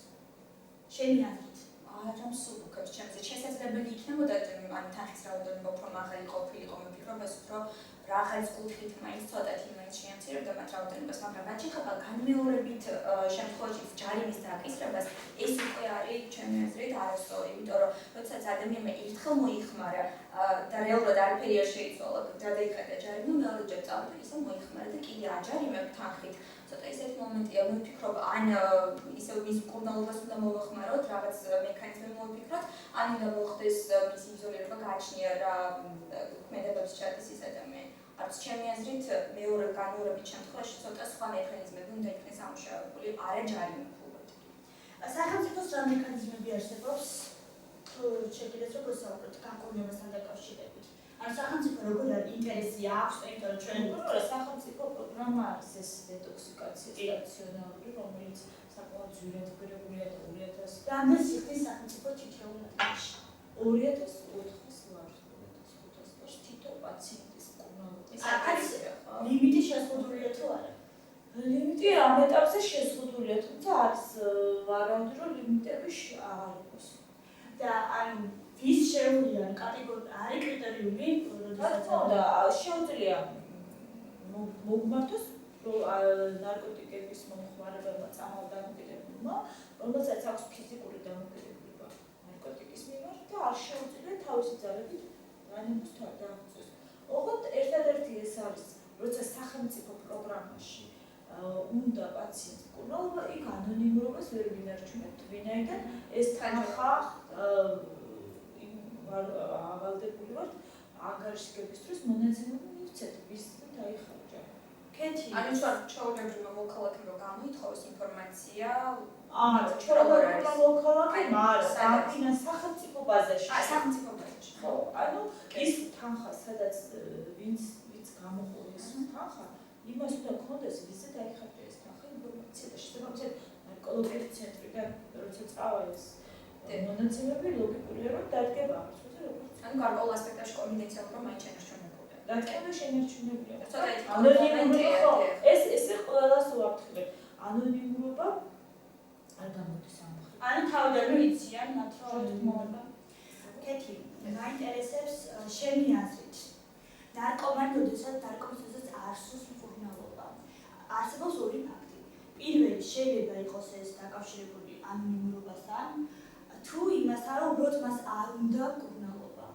შენი აზრით არა მსუბუქებს ჩემზე შესაძლებელი იქნებოდა ან თანხის რაოდენობა უფრო მაღალი ყოფილიყო მიფიქრობ ეს უფრო რაღაც კუთხით მაინც ცოტათი მაინც შეამცირებდა მათ რაოდენობას მაგრამ რაც ეხება განმეორებით შემთხვევაში ჯარიმის დაკისრებას ეს უკვე არის ჩემი აზრით არასწორი იმიტომ რომ როდესაც ადამიანმა ერთხელ მოიხმარა და რეალურად არაფერი არ შეიცვალა გადაიხადა ჯარიმა მეორეჯერ წავიდა ისე მოიხმარა და კიდე აჯარიმებ თანხით ცოტა ისეთი მომენტია ვიფიქრობ ან ისე მის მკურნალობას უნდა მოვახმაროთ რაღაც მექანიზმი მოვიფიქროთ ან უნდა მოხდეს მის იზოლირება გააჩნია რა ქმედებებს ჩადის ის ადამიანი არც ჩემი აზრით მეორე განმეორებით შემთხვევაში ცოტა სხვა მექანიზმები უნდა იქნეს ამუშავებული არა ჯარიმით სახელმწიფოს რა მექანიზმები არსებობს თუ შეგიძლიათ როგორ საუბრობთ განკურნებასთან დაკავშირებით ან სახელმწიფო როგორ ინტერესი აქვს იმიტომ რომ ჩვენ სახელმწიფო პროგრამა არის ეს დეტოქსიკაციის სტაციონარი რომელიც საკმაოდ ძვირად გრეგულია და 2000 რამდენ სიხდის სახელმწიფო თითოეულ ნაწილში 2400 ლარს 2500 ლარს თითო პაციენტის მკურნალობა აქაც ლიმიტი შეზღუდულია თუ არა ლიმიტი ამ ეტაპზე შეზღუდულია თუმცა არის ვარაუდი რომ ლიმიტები აღარ იყოს და ანუ ვის შეუძლია კატეგორია არის კრიტერიუმი როდესაც და შეუძლია მოგმართოს ნარკოტიკების მომხმარებელმა წამალ დამოკიდებულებმა რომელსაც აქვს ფიზიკური დამოკიდებულება ნარკოტიკის მიმართ და არ შეუძლია თავისი ძალებით განემოს დააღწიოს. ოღონდ ერთადერთი ეს არის როცა სახელმწიფო პროგრამაში უნდა პაციენტს მკურნალობა იქ ანონიმურობას ვერ ვინარჩუნებთ ვინაიდან ეს თანხა ავალდებული ვართ ანგარიშგების დროს მონაცემები მივცეთ ვის დაიხარჯა კეთი ანუ ჩვეულებრივ მოქალაქე რომ გამოითხოვოს ინფორმაცია ჩვეულებრივ მოქალაქე მაგრამ სახელმწიფო ბაზაში სახელმწიფო ბაზაში ხო ანუ ის თანხა სადაც ვინც გამოყო ეს თანხა იმას უნდა გქონდეს ვიზე დაიხარჯა ეს თანხა ინფორმაცია და შესაბამისად ნარკოლოგიის ცენტრიდან როცა წავა ეს მონაცემები ლოგიკურია რომ დადგება ამის ანუ გარკვეულ ასპექტებში კონფიდენციალურობა მაინც შენარჩუნებულია. დადგება შენარჩუნებულია. ანონიმურობა ეს ყველას ვაფრთხილებ. ანონიმურობა არ გამოდის ამ მხრივ. ანუ თავიდანვე იციან მათ რომ მოვა. კეთი, მაინტერესებს შენი აზრით. ნარკომანი, როდესაც ნარკომანსაც არსოს მკურნალობა. არსებობს ორი ფაქტი. პირველი შეიძლება იყოს ეს დაკავშირებული ანონიმურობასთან, თუ იმასთან რომ უბრალოდ მას არ უნდა მკურნალობა.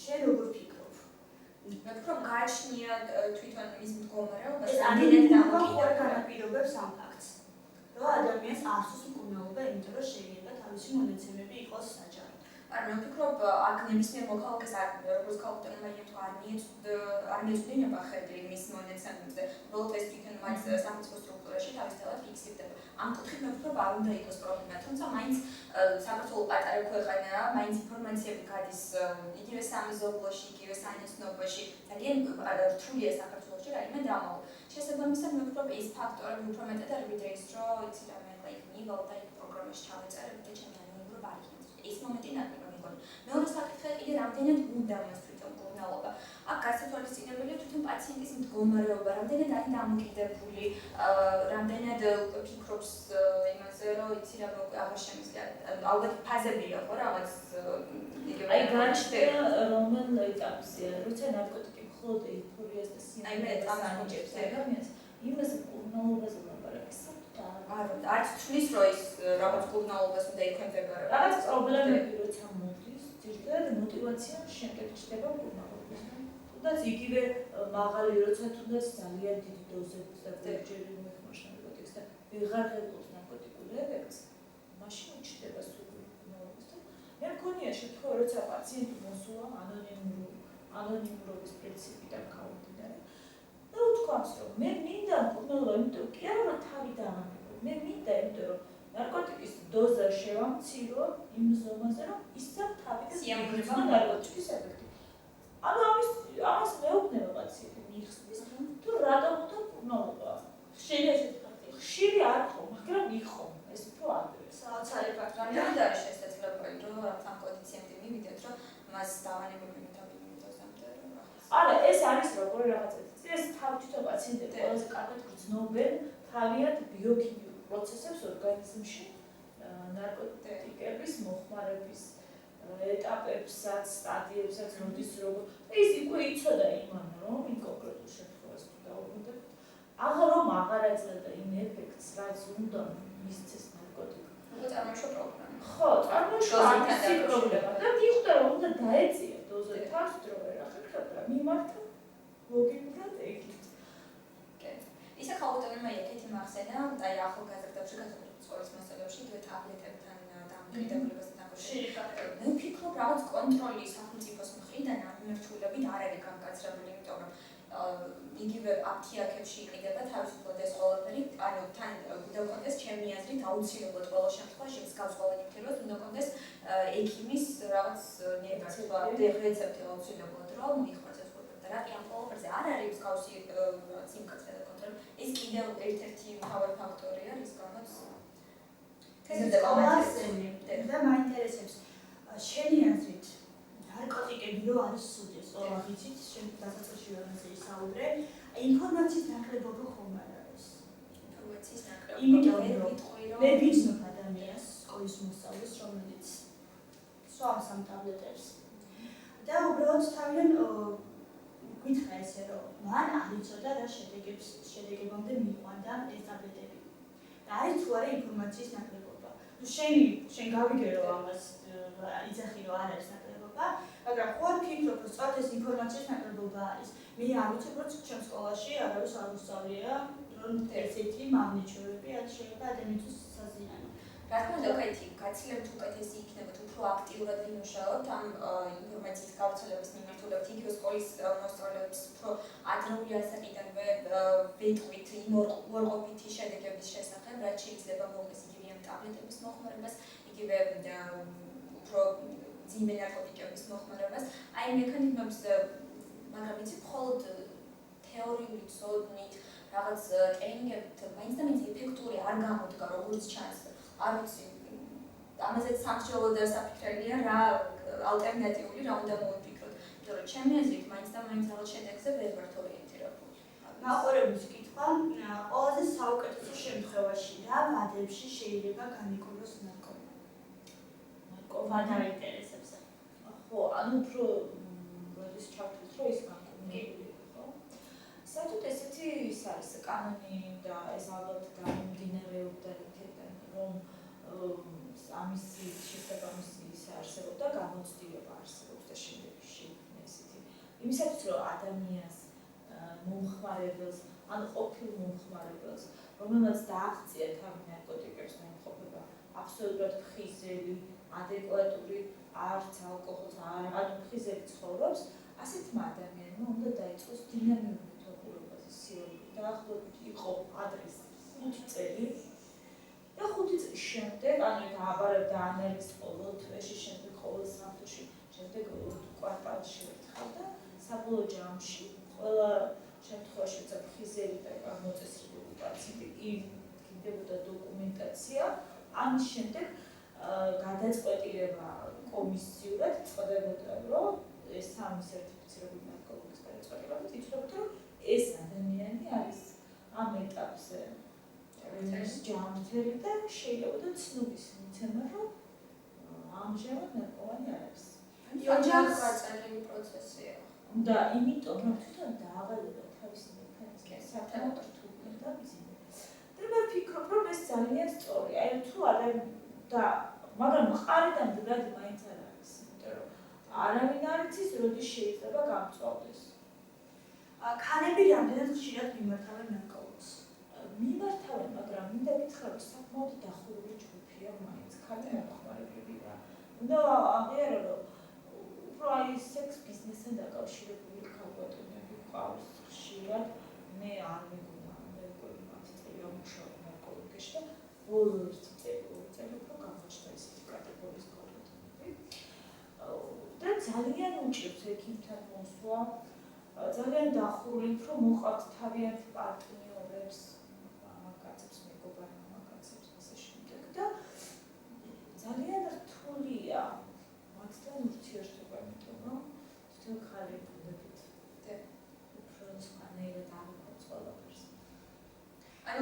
შენ როგორ ფიქრობ? ვფიქრობ გააჩნია თვითონ მის მდგომარეობას ეს ანონიმურობა განაპირობებს ამ ფაქტს. რომ ადამიანს არსოს მკურნალობა, იმიტომ რომ შეიძლება თავისი მონაცემები იყოს საჯარო. არა, ვფიქრობ აქ ნებისმიერ მოქალაქეს როგორც ქალბატონმა ითქვა არ მიეწვდინება ხედი მის მონაცემებზე. უბრალოდ ეს თვითონ მათ სახელმწიფო სტრუქტურაში თავისთავად ფიქსირდება. ამ კუთხით ვფიქრობ არ უნდა იყოს პრობლემა, თუმცა მაინც საქართველოს პატარა ქვეყანაა, მაინც ინფორმაციები გადის იგივე სამეზობლოში, იგივე სანაცნობოში. ძალიან რთულია საქართველოში რაიმე დამავალ. შესაბამისად, ვფიქრობ ეს ფაქტორები უფრო მეტად არ ვიდრე ის, რომ იცი რა მე ლაიქ მივალდა იქ პროგრამაში ჩავეწერებ და ჩემი ანონიმურობა არ იქნება. ეს მომენტი ნაკლებად მეგონი. მეორე საკითხი კიდე რამდენად უნდა მას თვითონ მკურნალობა. აქ გასათვალისწინებელია თვითონ პაციენტის მდგომარეობა, რამდენად არის დამოკიდებული, რამდენად ფიქრობს იმაზე, რომ იცი რა მე უკვე აღარ შემიძლია. ალბათ ფაზებია ხო რაღაც იგივე. აი გაჩნდა რომელ ეტაპზეა, როცა ნარკოტიკი მხოლოდ ეიფორიას და სინამდვილეს ანიჭებს ადამიანს, იმას მკურნალობაზე ვლაპარაკი არა, არც თulis რომ ის რაღაც მკურნალობას უნდა იქვემდებარა. რაღაც პრობლემები როცა მოდის, ძირითადად მოტივაცია შემდეგ ჩდება მკურნალობის. თუნდაც იგივე მაღალი როცა თუნდაც ძალიან დიდი დოზებით და ჯერი მოიხმარს ნარკოტიკს და ვეღარ ღებულობს ნარკოტიკული ფიზიოლოგიურ ეფექტს, მაშინ უჩნდება სუბიექტურობის და მე მგონია შემთხვევა, როცა პაციენტი მოსულა ანონიმურობის პრინციპიდან გამომდინარე და უთქვამს, რომ მე მინდა მკურნალობა, იმიტომ კი არა, რომ თავი დაამეფო, მე მინდა, იმიტომ რომ ნარკოტიკის დოზა შევამცირო იმ ზომაზე, რომ ისწავ თავი და სიამოვნება ნარკოტიკის ეფექტი. ანუ ამას მეუბნება პაციენტი მიხსნის, თუ რატომ უნდა მკურნალობა. ხშირი არ ხო, მაგრამ იყო, ეს უფრო ადრე. საოცარი ფაქტია. რამდენად არის შესაძლებელი, რომ ამ კონდიციამდე მივიდეთ, რომ მას დავანებები მითამბინდოზამდე რომ რაღაც. არა, ეს არის როგორი რაღაცა. ეს თვითონ პაციენტები ყველაზე კარგად გრძნობენ თავიანთ ბიოქიმიურ პროცესებს ორგანიზმში, ნარკოტიკების მოხმარების ეტაპებსაც, სტადიებსაც, როდის როგორ. ის უკვე იცოდა იმან, რომ იმ კონკრეტულ შემთხვევას თუ დაუბრუნდებით, რომ აღარ აძლევდა იმ ეფექტს, რაც უნდა მისცეს ნარკოტიკი. უკვე წარმოიშვა პრობლემა. ხო, წარმოიშვა ამისი პრობლემა და მიხვდა, რომ უნდა დაეწია დოზა თავს დროე რა ხერხდა მიმართა ლოგიკურად ეგით. ისე ხალხურმა ეკეთი მახსენა, აი ახალგაზრდებში გაზრდების სკოლის მასალებში თუ ტაბლეტებთან დამოკიდებულებასთან დაკავშირებით. მე ვფიქრობ, რაღაც კონტროლი სახელმწიფოს მხრიდან ამ მიმართულებით არ არის განკაცებული, იმიტომ რომ იგივე აფთიაქებში იყიდება თავისუფლად ეს ყველაფერი, ანუ თან უნდა კონდეს ჩემი აზრით აუცილებლად ყველა შემთხვევაში მსგავს ყველანაირად უნდა კონდეს ექიმის რაღაც რეცეპტი აუცილებლად რომ მიხვდეს ეს ყველაფერი. და რატომ ამ ყველაფერზე არ არის მსგავსი სიმკაცრე და კონტროლი? ეს კიდევ ერთ-ერთი მთავარი ფაქტორია, რის გამოც და მაინტერესებს შენი აზრით ნარკოტიკები რო არის სუდეს, ყველა ვიცით, შენ დასაწყისში როდესაც ისაუბრე, ინფორმაციის ნაკლებობა ხომ არ არის? ინფორმაციის ნაკლებობა. იმიტომ რომ მე ვიცნობ ადამიანს, სკოლის მოსწავლეს, რომელიც სვამს ამ ტაბლეტებს და უბრალოდ თავიდან გითხრა ესე, რომ მან არ იცოდა რა შედეგებამდე მიყვანდა ეს ტაბლეტები. და არის თუ არა ინფორმაციის ნაკლებობა. ნუ შენ გავიგე რომ ამას იძახი რომ არ არის ნაკლებობა, მაგრამ ხო არ ფიქრობ რომ სწორედ ეს ინფორმაციის ნაკლებობა არის. მე არ ვიცი რომ ჩემ სკოლაში არავის არ უსწავლია რომ ესეთი მაგნიჩიურები არ შეიძლება ადამიანთვის საზიანო. რა თქმა უნდა, კაითი, გაცილებით უკეთესი იქნება თუ უფრო აქტიურად ვიმუშაოთ ამ ინფორმაციის გავრცელების მიმართულებით, იგივე სკოლის მოსწავლეებს უფრო ადრეული ასაკიდანვე ვეტყვით იმ უარყოფითი შედეგების შესახებ, რაც შეიძლება მოხდეს იგივე ამ ტაბლეტების მოხმარებას, იგივე უფრო ძიმე ნარკოტიკების მოხმარებას. აი მექანიზმებს, მაგრამ იცი მხოლოდ თეორიული ცოდნით, რაღაც ტრენინგებით მაინც და მაინც ეფექტური არ გამოდგა, როგორც ჩანს. არ ვიცი, ამაზეც სამშობლო და საფიქრებია რა ალტერნატიული რა უნდა მოვიფიქროთ. იმიტომ რომ ჩემი აზრით მაინც და მაინც რაღაც შედეგზე ვერ ვართ ორიენტირებული. მაყურებლის კითხვა, ყველაზე საუკეთესო შემთხვევაში რა ვადებში შეიძლება განიკურნოს ნარკოტიკი? ნარკოტიკა დაინტერესებს. ხო, ანუ უფრო როდის ჩავთვლით, რომ ის განკურნებული ხო? საერთოდ ესეთი ის არის კანონი და ეს ალბათ გამომდინარეობდა იქიდან, რომ ამის შესაბამისი ის არსებობდა გამოცდილება არსებობს და შემდეგში ესეთი. იმისათვის რომ ადამიანს მომხმარებელს, ან ყოფილ მომხმარებელს, რომელმაც დააღწია თავი ნარკოტიკებს მომხმარება, აბსოლუტურად ფხიზელი, ადეკვატური, არც ალკოჰოლს არ ფხიზელი ცხოვრობს, ასეთმა ადამიანმა უნდა დაიწყოს დინამიური მეთოდულობაზე სიორული. დაახლოებით იყო ადრეს 5 წელი. და 5 წლის შემდეგ, ანუ აბარებდა ანალიზს ყოველ თვეში, შემდეგ ყოველ საფრთხეში, შემდეგ კვარტალში ერთხელ და საბოლოო ჯამში ყველა შემთხვევაში როცა ფხიზელი და მოწესრიგებული პაციენტი იგდებოდა დოკუმენტაცია, ამის შემდეგ გადაწყვეტილება კომისიურად წყდებოდა, რომ ეს სამი სერტიფიცირებული ნარკოტიკის გადაწყვეტილება ითვლებოდა, რომ ეს ადამიანი არის ამ ეტაპზე ჯანმრთელი და შეიძლება და ცნობის მიცემა, რომ ამჟამად ნარკომანი არ არის. ოჯახის გაწეული პროცესია. და იმიტომ რომ თვითონ დაავალება თავისი მექანიზმი საკმაოდ რთული და მძიმე. და მე ვფიქრობ, რომ ეს ძალიან სწორი. აი თუ არა და მაგრამ მყარიდან ბრად მაინც არ არის, იმიტომ რომ არავინ არ იცის, როდის შეიძლება გამწვავდეს. ქალები რამდენად ხშირად მიმართავენ ნარკოტიკს? მიმართავენ, მაგრამ მინდა გითხრა, ფიქრობ საკმაოდ დახურული ჯგუფია მაინც ქალი მომხმარებლები რა. უნდა აღიარო რომ უფრო აი სექს ბიზნესთან დაკავშირებული ქალბატონები ყავს ხშირად მე არ მეგონა მეგონა მათი წელი ამუშავე ნარკოლოგიაში და ბოლოს წელი უფრო გამოჩნდა ესეთი კატეგორიის ქალბატონები და ძალიან უჭირს ექიმთან მოსვლა ძალიან დახურული უფრო მოყავთ თავიანთ პარტნიორებს მამაკაცებს მეგობარ მამაკაცებს ასე შემდეგ და ძალიან რთულია მათთან ურთიერთობა იმიტომ რომ თვითონ ხარ ებუნებით უფრო სხვანაირად აღიქვამს ყველაფერს ანუ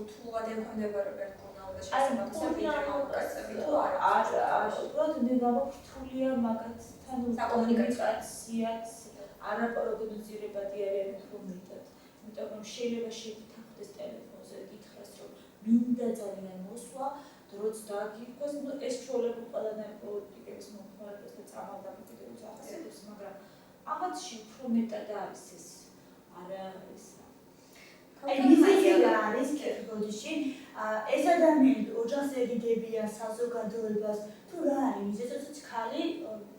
რთულად ემქონდება რომ ერთგულნაობა შესაბამისად ვიდრე მამაკაცები თუ არა უბრალოდ მე გამოფრთულია მაგათთან კომუნიკაციაც არაპროგნოზირებადი არიან უფრო მეტად იმიტომ რომ შეიძლება შევთანხმდეს ტელეფონზე გითხრას რომ მინდა ძალიან მოსვლა დროც დააგიქვას ნუ ეს ჩვეულებრივ ყველანაირ პოლიტიკების მომხმარებელს და წამალდამოკიდებულს ახასიათებს მაგრამ ამათში უფრო მეტად არის ეს არა ისა აი მიზეზი რა არის კეთილგოდში ეს ადამიანები ოჯახს ეკიდებიან საზოგადოებას თუ რა არის მიზეზიც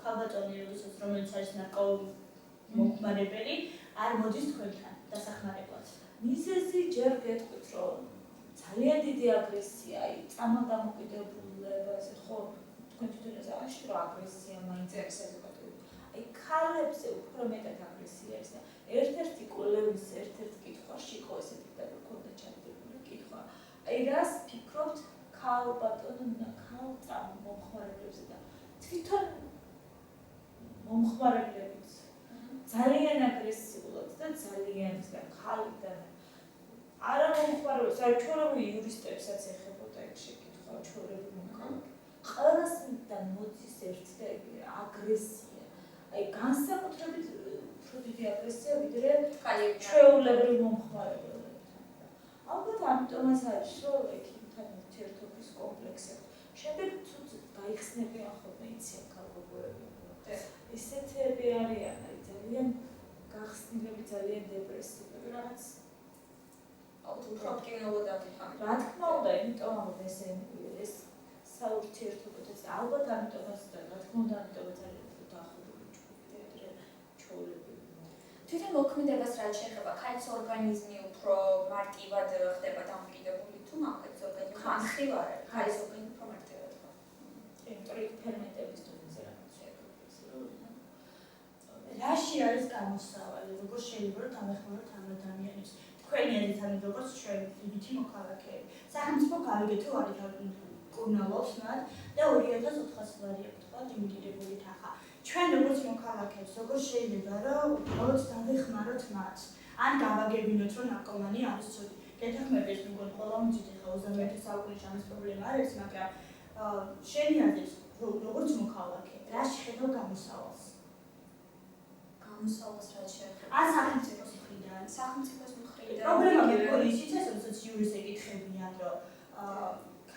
ქალბატონი რომელიც არის ნარკომომხმარებელი არ მოდის თქვენთან დასახმარებლად მიზეზი ჯერ გეტყვით რომ ძალიან დიდი აგრესია აი წამალდამოკიდებულებაზე ხო თქვენ თვითონ ზავაში რომ აგრესია მაინც არის საზოგადოება აი ქალებზე უფრო მეტად აგრესია არის და ერთ-ერთი კოლევის ერთ-ერთი კითხვაში იყო ესეთი და მქონდა ჩადებული კითხვა აი რას ფიქრობთ ქალბატონმომხმარებლებზე და თვითონ მომხმარებლებიც ძალიან აგრესიულად და ძალიან ხალიდან არა მომხმარებელს აი ჩვეულებრივ იურისტებსაც ეხებოდა ეგ შეკითხვა ჩვეულებრივ მომხმარებლებს ყველასთან მოდის ერთი და ეგ აგრესია აი განსაკუთრებით უფრო დიდი აგრესია ვიდრე ჩვეულებრივ მომხმარებლებთან ალბათ ამიტომაც არის რომ ექიმთან ურთიერთობის კომპლექსი შემდეგ თუ გაიხსნებიან ხოლმე იციან ქალბატონები ესეთები არიან ძალიან გახსნილები ძალიან დეპრესივები რაღაც უფრო აქტიურობოდა თქვა რა თქმა უნდა იმიტომ რომ ეს საურთიერთობაც ალბათ ამიტომაც და რა თქმა უნდა ამიტომაც არის უფრო დახურული ჯგუფი ვიდრე ჩვეულებრივი თვითონ მოქმედებას რაც შეეხება ქალის ორგანიზმი უფრო მარტივად ხდება დამოკიდებული თუ მამაკაცის ორგანიზმი ხანხრივ არ არის ქალის ორგანიზმი უფრო მარტივად ხდება იმიტომ რომ ფერმენტების დონეზე რაღაც შეეგროვება რაში არის გამოსავალი როგორ შეიძლება რომ დამეხმაროთ ამ ადამიანებს თქვენი აზრით როგორც ჩვენ ვითი მოქალაქეები სახელმწიფო გავიგეთ თუ არის კურნალობს მათ და 2400 ლარი აქვს თქვა იმიტირებული თანხა ჩვენ როგორც მოქალაქეებს როგორ შეიძლება რომ უბრალოდ დავეხმაროთ მათ ან გავაგებინოთ რომ ნარკომანი არის ცუდი გეთანხმებით მგონი ყველა მძიმე ხა 21 საუკუნეში ამის პრობლემა არ არის მაგრამ შენი აზრით როგორც მოქალაქე რაში ხედავ გამოსავალს რაც შეეხება ან სახელმწიფოს მხრიდან სახელმწიფოს მხრიდან პრობლემა მეგონი ისიც როდესაც იურის ეკითხებიან რომ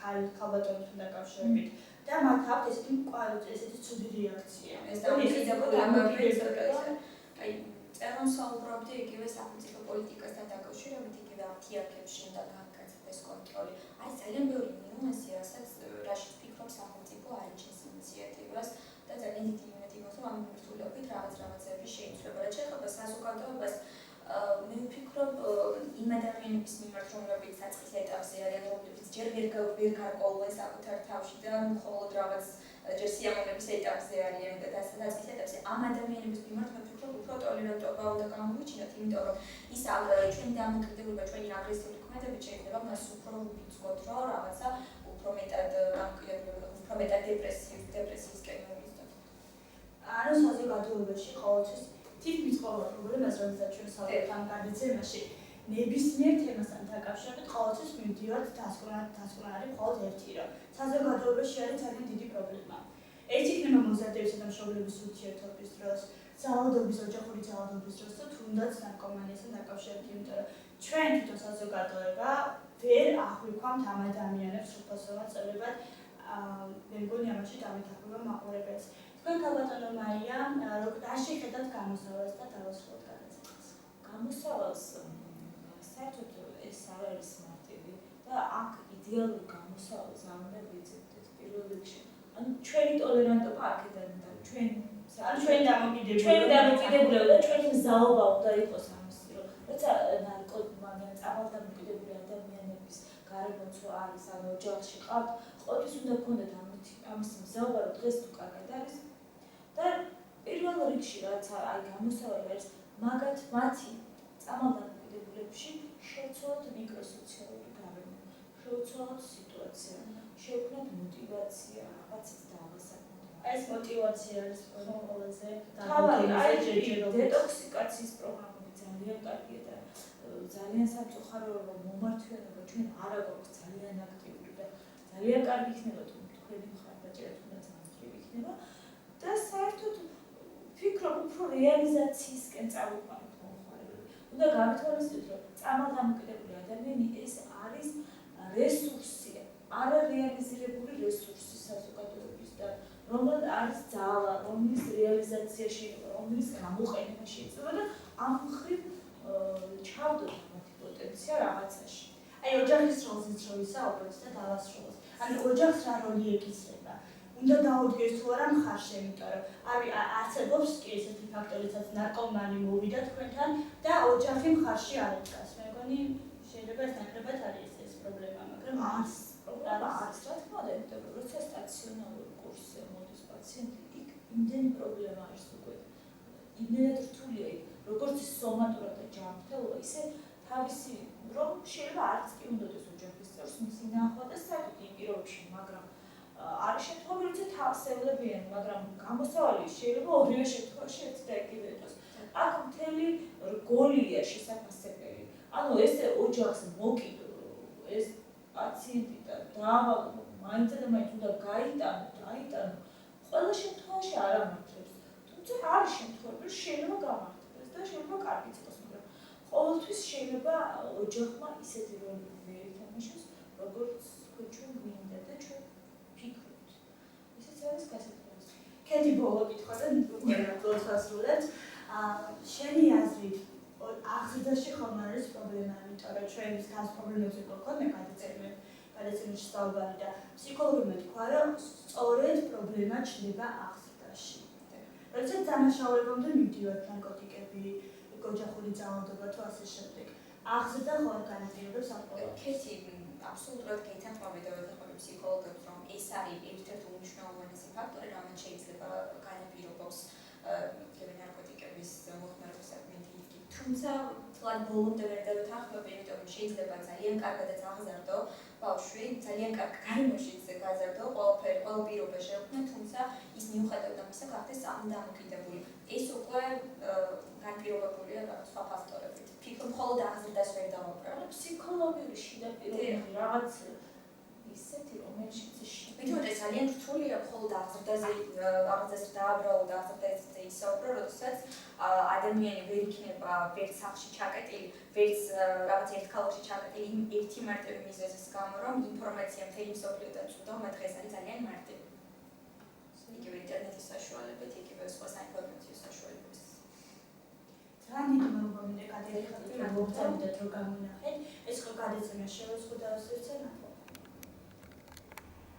ქალბატონებთან დაკავშირებით და მათ აქვს ესეთი ცუდი რეაქცია ეს დამოკიდებულება აი წერონ საუბრობდი იგივე სახელმწიფო პოლიტიკასთან დაკავშირებით იგივე აფთიაქებში უნდა გააკეთდეს კონტროლი არის ძალიან ბევრი ნიუანსი რაშიც ფიქრობს სახელმწიფო არიჩენს ინიციატივას და ძალიან დიდი იმედი მაქვს რომ ამ მიმართულებით რაღაცები შეიცვლება რაც შეეხება საზოგადოებას მე ვფიქრობ იმ ადამიანების მიმართ რომლებიც საწყის ეტაპზე არიან რომლებიც ჯერ ვერ გარკვეულენ საკუთარ თავში და მხოლოდ რაღაც ჯერ სიამოვნების ეტაპზე არიან და საწყის ეტაპზე ამ ადამიანების მიმართ მე ვფიქრობ უფრო ტოლერანტობა უნდა გამოვიჩინოთ იმიტომ რომ ის ჩვენი დამოკიდებულება ჩვენი აგრესიული ქმედებით შეიძლება მას უფრო ვიწყოთ რომ რაღაცა უფრო მეტად დამოკიდებულება უფრო მეტად დეპრესიისკენ მოვიდოთ ანუ საზოგადოებაში ყოველთვის თითქმის ყოველ პრობლემას როდესაც ჩვენ საუბრობთ ამ გადაცემაში ნებისმიერ თემასთან დაკავშირებით ყოველთვის მივდივართ დასკვნა არის მხოლოდ ერთი რომ საზოგადოებაში არის ძალიან დიდი პრობლემა ეს იქნება მომზადებისა და მშობლების ურთიერთობის დროს ძალადობის ოჯახური ძალადობის დროს თუ თუნდაც ნარკომანიასთან დაკავშირებით იმიტომ რომ ჩვენ თვითონ საზოგადოება ვერ აღვიქვამთ ამ ადამიანებს სრულფასოვან წელებად მე მგონი ამაში დამეთანხმება მაყურებელს თქვენ ქალბატონო მაია რა შეხედათ გამოსავალს და დავასრულოთ გადაცემას გამოსავალს საერთოდ ეს არ არის მარტივი და აქ რეალურ გამოსავალს არ უნდა ვიძებდეთ პირველ რიგში. ანუ ჩვენი ტოლერანტობა აქედან და ჩვენი დამოკიდებულება და ჩვენი მზაობა უნდა იყოს ამის, რომ როცა ნარკომანია წამალდამოკიდებული ადამიანების გარემოცვა არის, ანუ ოჯახში ყავთ, ყოველთვის უნდა გქონდეთ ამის მზაობა, რომ დღეს თუ კარგად არის და პირველ რიგში რაც აი გამოსავალი არის მაგათ მათი წამალდამოკიდებულებში შევცვალოთ მიკროსოციალური გარემო, შევცვალოთ სიტუაცია, შევქმნათ мотивация, რაღაცის დავასაკუთრებთ. ეს мотивация არის ყველაზე თავი დეტოქსიკაციის პროგრამები ძალიან კარგია და ძალიან სამწუხაროა მომართვიანობა ჩვენ არ აგვაქვს ძალიან აქტიური და ძალიან კარგი იქნება თუ თქვენი მხარდაჭერა თუნდაც ამხრივ იქნება და საერთოდ ვფიქრობ უფრო რეალიზაციისკენ წავიყვანოთ მომხმარებელი. უნდა გავითვალისწინოთ რომ წამალდამოკიდებული ადამიანი ეს არის რესურსი, არარეალიზირებული რესურსი საზოგადოების და რომელიც არის ძალა, რომლის რეალიზაციაში, რომლის გამოყენება შეიძლება და ამ მხრივ ჩავდოთ მათი პოტენცია რაღაცაში. აი ოჯახის როლზეც რო ვისაუბროთ და დავასრულოთ. ანუ ოჯახს რა როლი ეკისრება? უნდა დაუდგეს თუ არა მხარში, იმიტომ რომ არსებობს კი ესეთი ფაქტორიცაც ნარკომანი მოვიდა თქვენთან და ოჯახი მხარში არ იდგას. მე მგონი შეიძლება ეს ნაკლებად არის ეს პრობლემა, მაგრამ არის პრობლემა არის, რა თქმა უნდა, იმიტომ რომ როცა სტაციონარულ კურსზე მოდის პაციენტი, იქ იმდენი პრობლემა არის უკვე. იმდენად რთულია იქ, როგორც სომატურად და ჯანმრთელობა, ისე თავისი რომ შეიძლება არც კი უნდადეს ოჯახის წევრს მისი ნახვა და საერთოდ იმ პირობებში, მაგრამ არის შემთხვევები, როცა თავსებლებიან, მაგრამ გამოსავალი შეიძლება ორივე შემთხვევაში ერთი და იგივე იყოს. აქ მთელი რგოლია შესაფასებელი. ანუ ეს ოჯახს მოკიდო, ეს პაციენტი და დაავალო, მაინც და მაინც უნდა დაიტანო. ყველა შემთხვევაში არ ამართლებს. თუმცა არის შემთხვევები, რომ შეიძლება გამართლდეს და შეიძლება კარგიც იყოს, მაგრამ ყოველთვის შეიძლება ოჯახმა ისეთი როლი ვერ ითამაშოს, როგორც ჩვენ გვინდა და ჩვენ ფიქრობთ. ისეც არის გასათვალისწინებელი. კეთი ბოლო კითხვა და ნუ დასრულებთ. შენი აზრით აღზრდაში ხომ არის პრობლემა, იმიტომ რომ ჩვენ გას პრობლემებზე გვქონდა გადაცემაში საუბარი და ფსიქოლოგებმა თქვა, რომ სწორედ პრობლემა ჩნდება აღზრდაში. როცა დანაშაულებამდე მივდივართ ნარკოტიკები, ოჯახური ძალადობა თუ ასე შემდეგ. აღზრდა ხო არ განაპირობებს ამ ყველაფერს? კეთი აბსოლუტურად გეთანხმები და ვეთანხმები ფსიქოლოგებს, რომ ეს არის ერთ-ერთი უმნიშვნელოვანესი ფაქტორი, რომელიც შეიძლება განაპირობოს ნარკოტიკების მოხმარების საქმეში. თუმცა თლად ბოლომდე ვერ დავეთანხმები, იმიტომ რომ შეიძლება ძალიან კარგადაც აღზარდო ბავშვი, ძალიან კარგ გარემოშიც გაზარდო, ყველაფერი, ყველა პირობა შეექმნა, თუმცა ის მიუხედავად ამისა გახდეს წამალდამოკიდებული. ეს უკვე განპირობებულია რაღაც სხვა ფაქტორებით. ფიქრობ, მხოლოდ აღზრდას ვერ დავაბრალებ. ფსიქოლოგიური შიდა პირობები რაღაც ისეთი, რომელშიც მithmetes ძალიან რთულია მხოლოდ აღზრდაზე დააბრალო და აღზრდაზე ისაუბრო, როდესაც ადამიანი ვერ იქნება ვერც სახლში ჩაკეტილი, ვერც რაღაც ერთ ქალაქში ჩაკეტილი იმ ერთი მარტივი მიზეზის გამო, რომ ინფორმაცია მთელი მსოფლიოდან წვდო, მათ დღეს არის ძალიან მარტივი. იგივე ინტერნეტის საშუალებით, იგივე სხვა საინფორმაციო საშუალებების. ძალიან დიდი მადლობა მინდა გადაიხადოთ, რომ მოგწევდეთ, რომ გამონახეთ. ეს ხო გადაცემა შევასრულეთ.